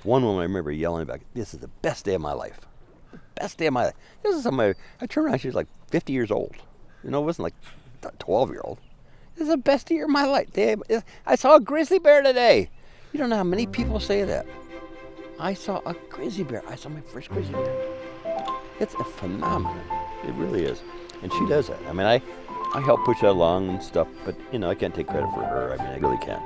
One woman I remember yelling back, "This is the best day of my life. Best day of my life." This is somebody, I turned around, she was like 50 years old. You know, it wasn't like a 12-year-old. This is the best year of my life. I saw a grizzly bear today. You don't know how many people say that. I saw a grizzly bear. I saw my first grizzly bear. It's a phenomenon. It really is. And she does that. I mean, I help push that along and stuff, but, you know, I can't take credit for her. I mean, I really can't.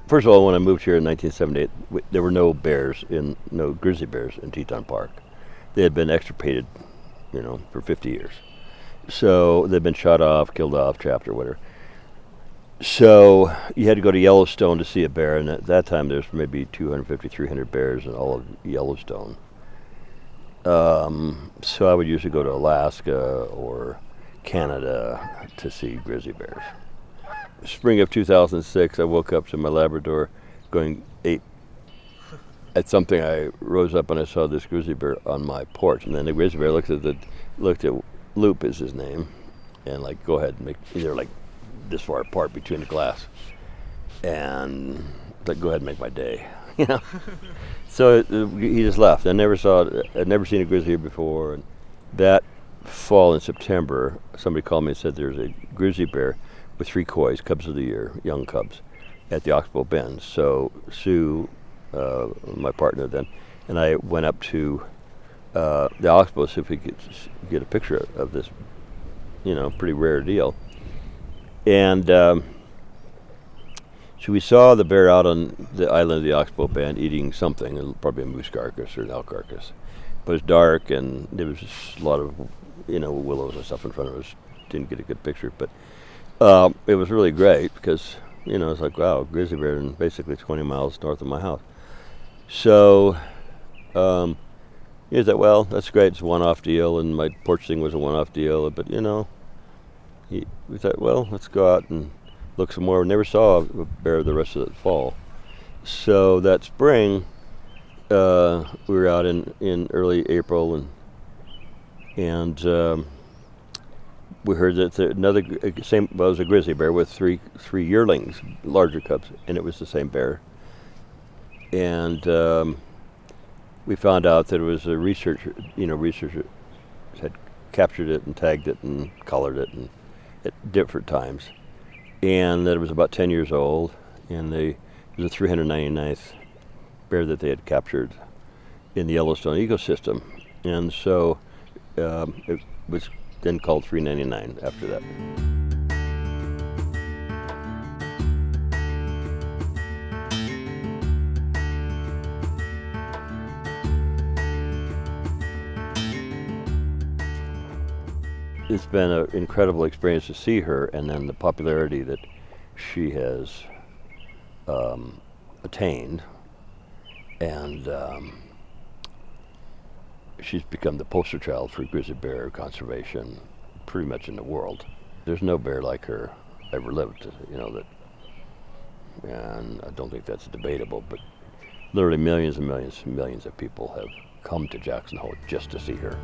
First of all, when I moved here in 1978, there were no grizzly bears in Teton Park. They had been extirpated, you know, for 50 years. So they'd been shot off, killed off, trapped, or whatever. So you had to go to Yellowstone to see a bear, and at that time there's maybe 250, 300 bears in all of Yellowstone. So I would usually go to Alaska or Canada to see grizzly bears. Spring of 2006, I woke up to my Labrador going ape at something. I rose up and I saw this grizzly bear on my porch, and then the grizzly bear looked at Loop is his name, and like, go ahead and they're like this far apart between the glass, and like, go ahead and make my day, you know. So he just left. I'd never seen a grizzly here before, and that fall in September, somebody called me and said there's a grizzly bear with 3 coys, cubs of the year, young cubs, at the Oxbow Bend. So Sue, my partner then, and I went up to the Oxbow to see if we could get a picture of this, you know, pretty rare deal. And so we saw the bear out on the island of the Oxbow Bend eating something, probably a moose carcass or an elk carcass. But it was dark, and there was just a lot of, you know, willows and stuff in front of us. Didn't get a good picture, but it was really great because, you know, it's like, wow, grizzly bear in basically 20 miles north of my house. So he thought, well, that's great, it's a one-off deal, and my porch thing was a one-off deal, but, you know, we thought, well, let's go out and look some more. We never saw a bear the rest of the fall. So that spring, we were out in early April, and we heard that it was a grizzly bear with three yearlings, larger cubs, and it was the same bear. And we found out that it was a researcher had captured it and tagged it and collared it and at different times, and that it was about 10 years old, and it was the 399th bear that they had captured in the Yellowstone ecosystem, and so it was then called 399 after that. It's been an incredible experience to see her, and then the popularity that she has attained, and she's become the poster child for grizzly bear conservation pretty much in the world. There's no bear like her ever lived, you know, and I don't think that's debatable, but literally millions and millions and millions of people have come to Jackson Hole just to see her.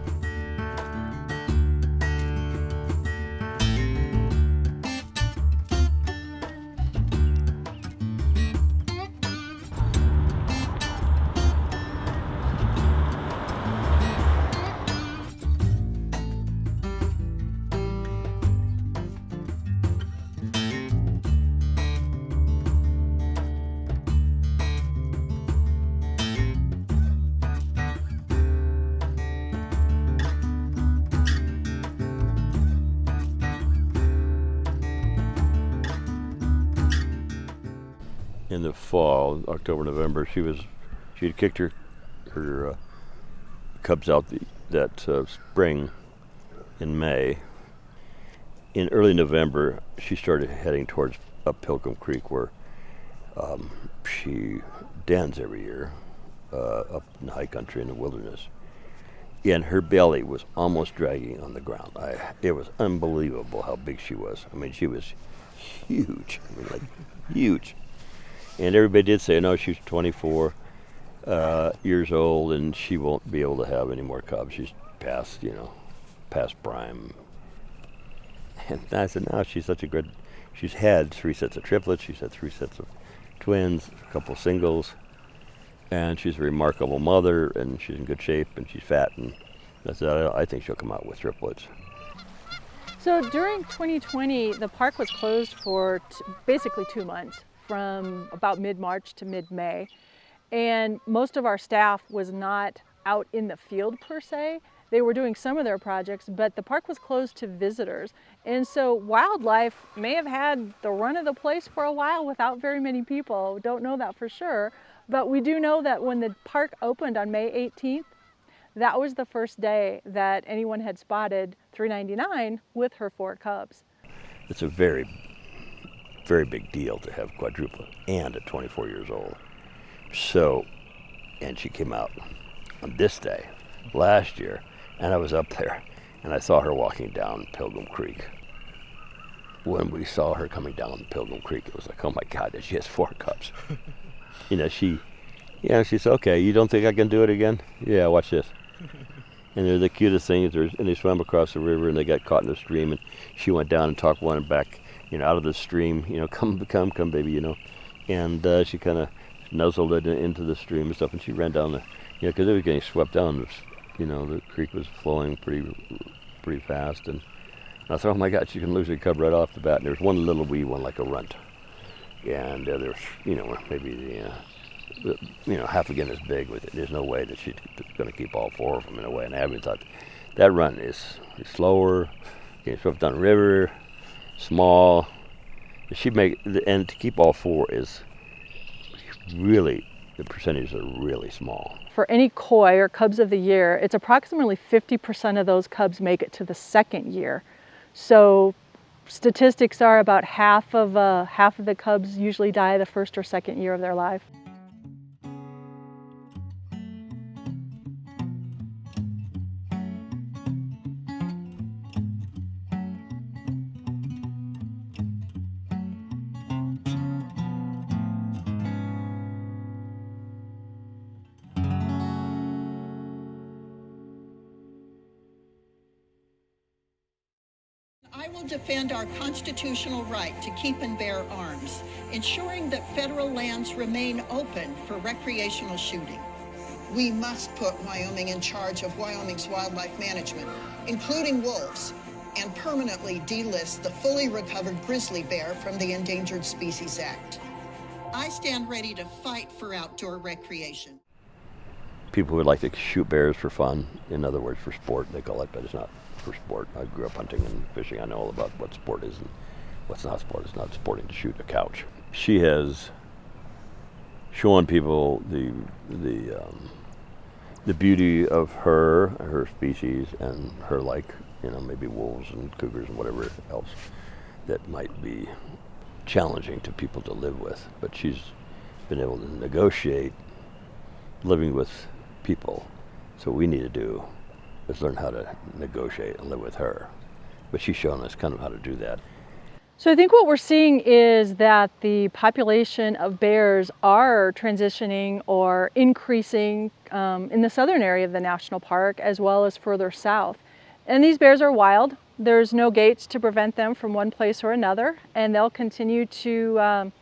In the fall, October, November, she had kicked her cubs out that spring in May. In early November, she started heading towards up Pilgrim Creek, where she dens every year up in the high country in the wilderness. and her belly was almost dragging on the ground. It was unbelievable how big she was. I mean, she was huge. I mean, like huge. And everybody did say, no, she's 24 years old, and she won't be able to have any more cubs. She's past, past prime. And I said, no, she's such a good. She's had 3 sets of triplets. She's had 3 sets of twins, a couple singles, and she's a remarkable mother, and she's in good shape, and she's fat, and I said, I think she'll come out with triplets. So during 2020, the park was closed for basically 2 months, from about mid-March to mid-May, and most of our staff was not out in the field per se. They were doing some of their projects, but the park was closed to visitors. And so wildlife may have had the run of the place for a while without very many people. Don't know that for sure. But we do know that when the park opened on May 18th, that was the first day that anyone had spotted 399 with her 4 cubs. It's a very, very big deal to have quadruplet and at 24 years old. So, and she came out on this day last year, and I was up there, and I saw her walking down Pilgrim Creek. When we saw her coming down Pilgrim Creek, it was like, oh my God, she has 4 cubs. She said, okay, you don't think I can do it again? Yeah, watch this. And they're the cutest things. And they swam across the river, and they got caught in the stream, and she went down and talked one back, out of the stream, come, baby, And she kind of nuzzled it into the stream and stuff, and she ran down the, because it was getting swept down. The creek was flowing pretty fast, and I thought, oh my God, she can lose her cub right off the bat. And there was one little wee one, like a runt, and there was, maybe half again as big with it. There's no way that she's going to keep all 4 of them in a way. And I thought that run is slower, getting swept down the river, small. And to keep all 4 is really, the percentages are really small. For any koi or cubs of the year, it's approximately 50% of those cubs make it to the 2nd year. So statistics are about half of the cubs usually die the 1st or 2nd year of their life. I will defend our constitutional right to keep and bear arms, ensuring that federal lands remain open for recreational shooting. We must put Wyoming in charge of Wyoming's wildlife management, including wolves, and permanently delist the fully recovered grizzly bear from the Endangered Species Act. I stand ready to fight for outdoor recreation. People would like to shoot bears for fun, in other words, for sport, they call it, but it's not for sport. I grew up hunting and fishing. I know all about what sport is and what's not sport. It's not sporting to shoot a couch. She has shown people the beauty of her species, and her maybe wolves and cougars and whatever else that might be challenging to people to live with. But she's been able to negotiate living with people. So what we need to do is learn how to negotiate and live with her. But she's shown us kind of how to do that. So I think what we're seeing is that the population of bears are transitioning or increasing in the southern area of the national park as well as further south. And these bears are wild. There's no gates to prevent them from one place or another, and they'll continue to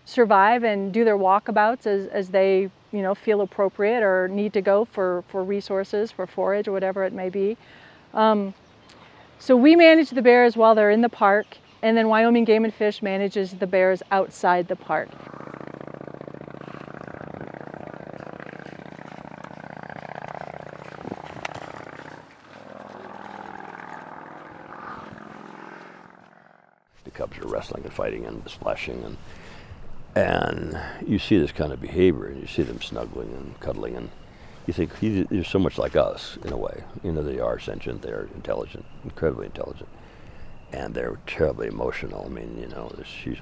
survive and do their walkabouts as they feel appropriate or need to go for resources, for forage, or whatever it may be. So we manage the bears while they're in the park, and then Wyoming Game and Fish manages the bears outside the park. The cubs are wrestling and fighting and splashing, and you see this kind of behavior, and you see them snuggling and cuddling, and you think they're so much like us in a way. They are sentient, they're intelligent, incredibly intelligent, and they're terribly emotional. I mean,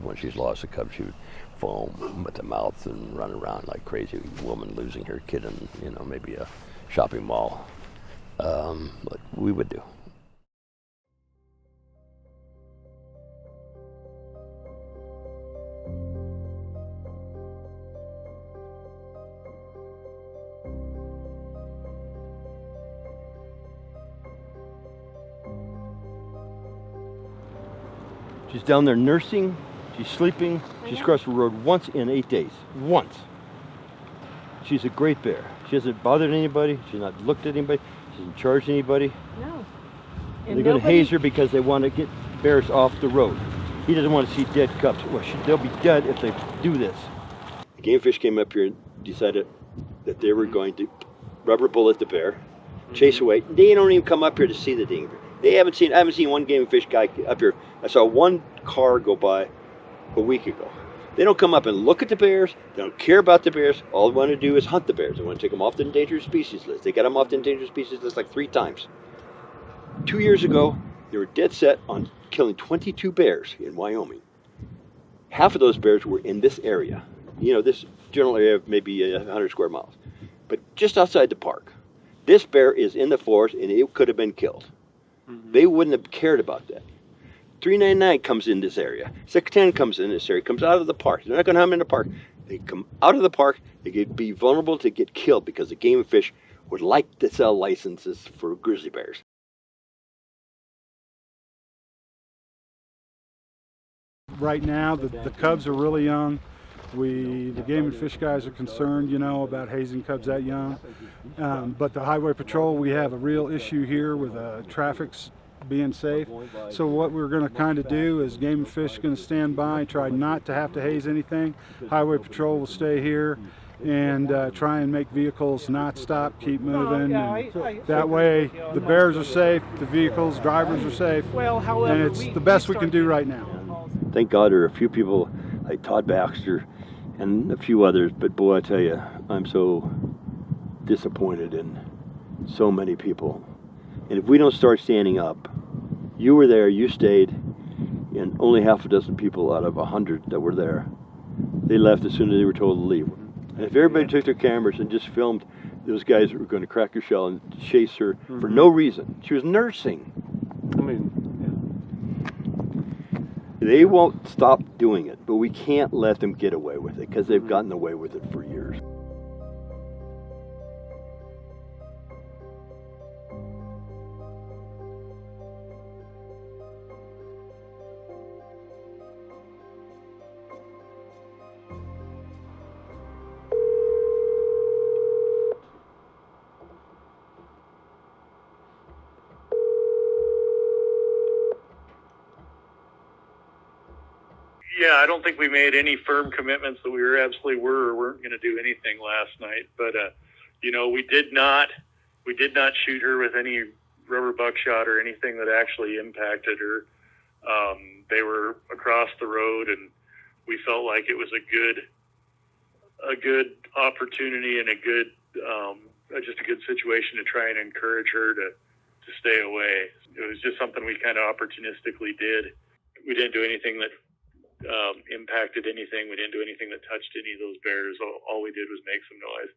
when she's lost a cub, she would foam with the mouth and run around like crazy woman losing her kid in, maybe a shopping mall. what we would do. She's down there nursing, she's sleeping, she's crossed the road once in 8 days. Once. She's a great bear. She hasn't bothered anybody, she's not looked at anybody, she hasn't charged anybody. No. They're going to haze her because they want to get bears off the road. He doesn't want to see dead cubs. Well, they'll be dead if they do this. The game fish came up here and decided that they were going to rubber bullet the bear, chase away. They don't even come up here to see the dang bear. I haven't seen one game fish guy up here. I saw one car go by a week ago. They don't come up and look at the bears. They don't care about the bears. All they want to do is hunt the bears. They want to take them off the endangered species list. They got them off the endangered species list like 3 times. 2 years ago, they were dead set on killing 22 bears in Wyoming. Half of those bears were in this area. You know, this general area of maybe 100 square miles. But just outside the park. This bear is in the forest and it could have been killed. They wouldn't have cared about that. 399 comes in this area. 610 comes in this area, comes out of the park. They're not going to hunt in the park. They come out of the park, they could be vulnerable to get killed because the game fish would like to sell licenses for grizzly bears. Right now, the cubs are really young. The game and fish guys are concerned, you know, about hazing cubs that young. But the highway patrol, we have a real issue here with traffic's being safe. So what we're going to kind of do is game and fish going to stand by, try not to have to haze anything. Highway patrol will stay here and try and make vehicles not stop, keep moving. And that way the bears are safe, the vehicles, drivers are safe, and it's the best we can do right now. Thank God there are a few people like Todd Baxter and a few others, but boy, I tell you, I'm so disappointed in so many people. And if we don't start standing up, you were there, you stayed, and only half a dozen people out of 100 that were there, they left as soon as they were told to leave. And if everybody took their cameras and just filmed those guys that were going to crack her shell and chase her for no reason, she was nursing. I mean, they won't stop doing it, but we can't let them get away with it because they've gotten away with it for years. Yeah, I don't think we made any firm commitments that we weren't going to do anything last night. But you know, we did not shoot her with any rubber buckshot or anything that actually impacted her. They were across the road, and we felt like it was a good opportunity and just a good situation to try and encourage her to stay away. It was just something we kind of opportunistically did. We didn't do anything that impacted anything. We didn't do anything that touched any of those bears. All we did was make some noise.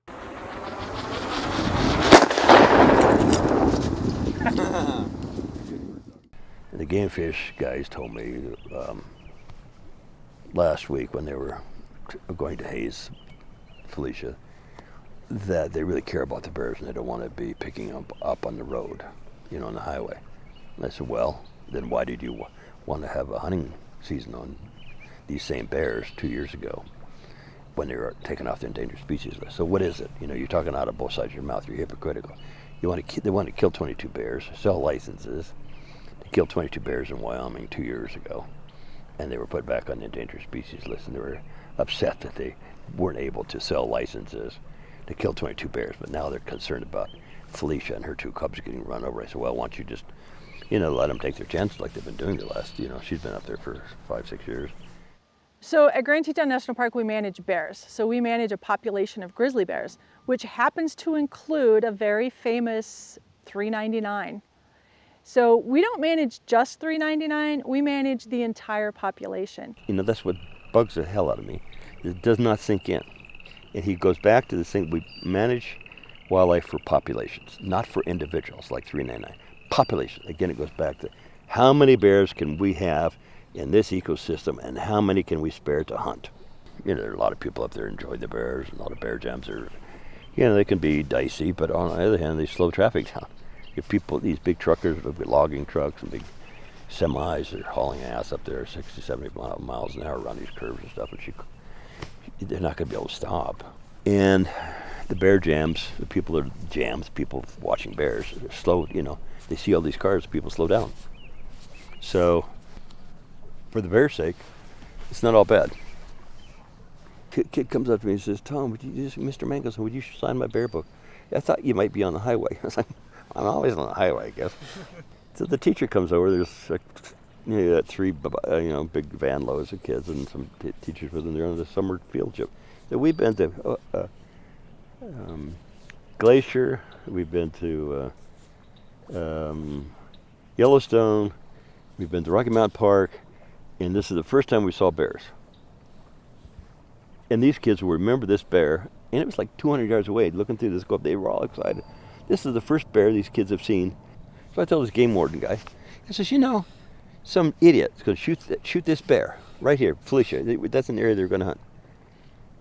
The game fish guys told me last week when they were going to haze Felicia that they really care about the bears and they don't want to be picking them up on the road, you know, on the highway. And I said, well, then why did you want to have a hunting season on these same bears 2 years ago when they were taken off the endangered species list? So what is it? You know, you're talking out of both sides of your mouth. You're hypocritical. They want to kill 22 bears, sell licenses. They killed 22 bears in Wyoming 2 years ago, and they were put back on the endangered species list, and they were upset that they weren't able to sell licenses to kill 22 bears. But now they're concerned about Felicia and her 2 cubs getting run over. I said, well, why don't you just, you know, let them take their chances like they've been doing the last, you know, she's been up there for 5-6 years. So at Grand Teton National Park, we manage bears. So we manage a population of grizzly bears, which happens to include a very famous 399. So we don't manage just 399, we manage the entire population. You know, that's what bugs the hell out of me. It does not sink in. And he goes back to the thing, we manage wildlife for populations, not for individuals like 399. Population. Again, it goes back to how many bears can we have in this ecosystem and how many can we spare to hunt. You know, there are a lot of people up there enjoy the bears, and a lot of bear jams are, you know, they can be dicey, but on the other hand, they slow traffic down. If people, these big truckers with logging trucks and big semis, they're hauling ass up there 60, 70 miles an hour around these curves and stuff, and they're not going to be able to stop. And the bear jams, the people are jams, people watching bears, they're slow, you know, they see all these cars, people slow down. So, for the bear's sake, it's not all bad. Kid comes up to me and says, Tom, Mr. Mangos, would you sign my bear book? I thought you might be on the highway. I was like, I'm always on the highway, I guess. So the teacher comes over, there's like, you know, 3 big van loads of kids and some teachers with them. They're on the summer field trip. So we've been to Glacier, we've been to Yellowstone, we've been to Rocky Mountain Park, and this is the first time we saw bears. And these kids will remember this bear, and it was like 200 yards away, looking through this scope. They were all excited. This is the first bear these kids have seen. So I tell this game warden guy, he says, you know, some idiot is going to shoot this bear right here, Felicia. That's an area they're going to hunt.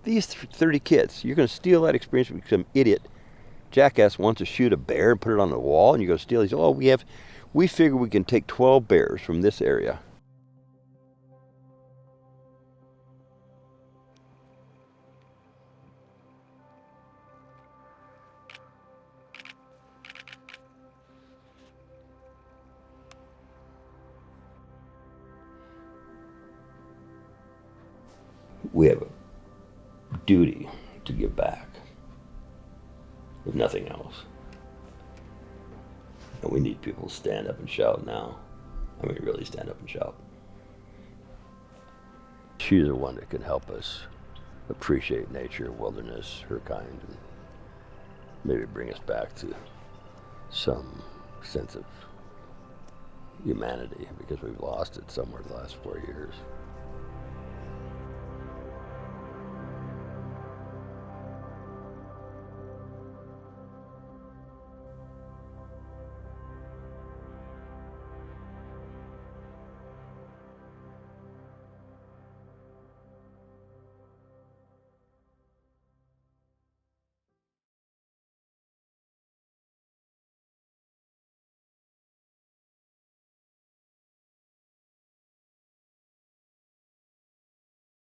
These 30 kids, you're going to steal that experience from some idiot jackass wants to shoot a bear and put it on the wall, and you go steal. He says, oh, we figure we can take 12 bears from this area. We have a duty to give back, if nothing else. And we need people to stand up and shout now. I mean, really stand up and shout. She's the one that can help us appreciate nature, wilderness, her kind, and maybe bring us back to some sense of humanity, because we've lost it somewhere the last 4 years.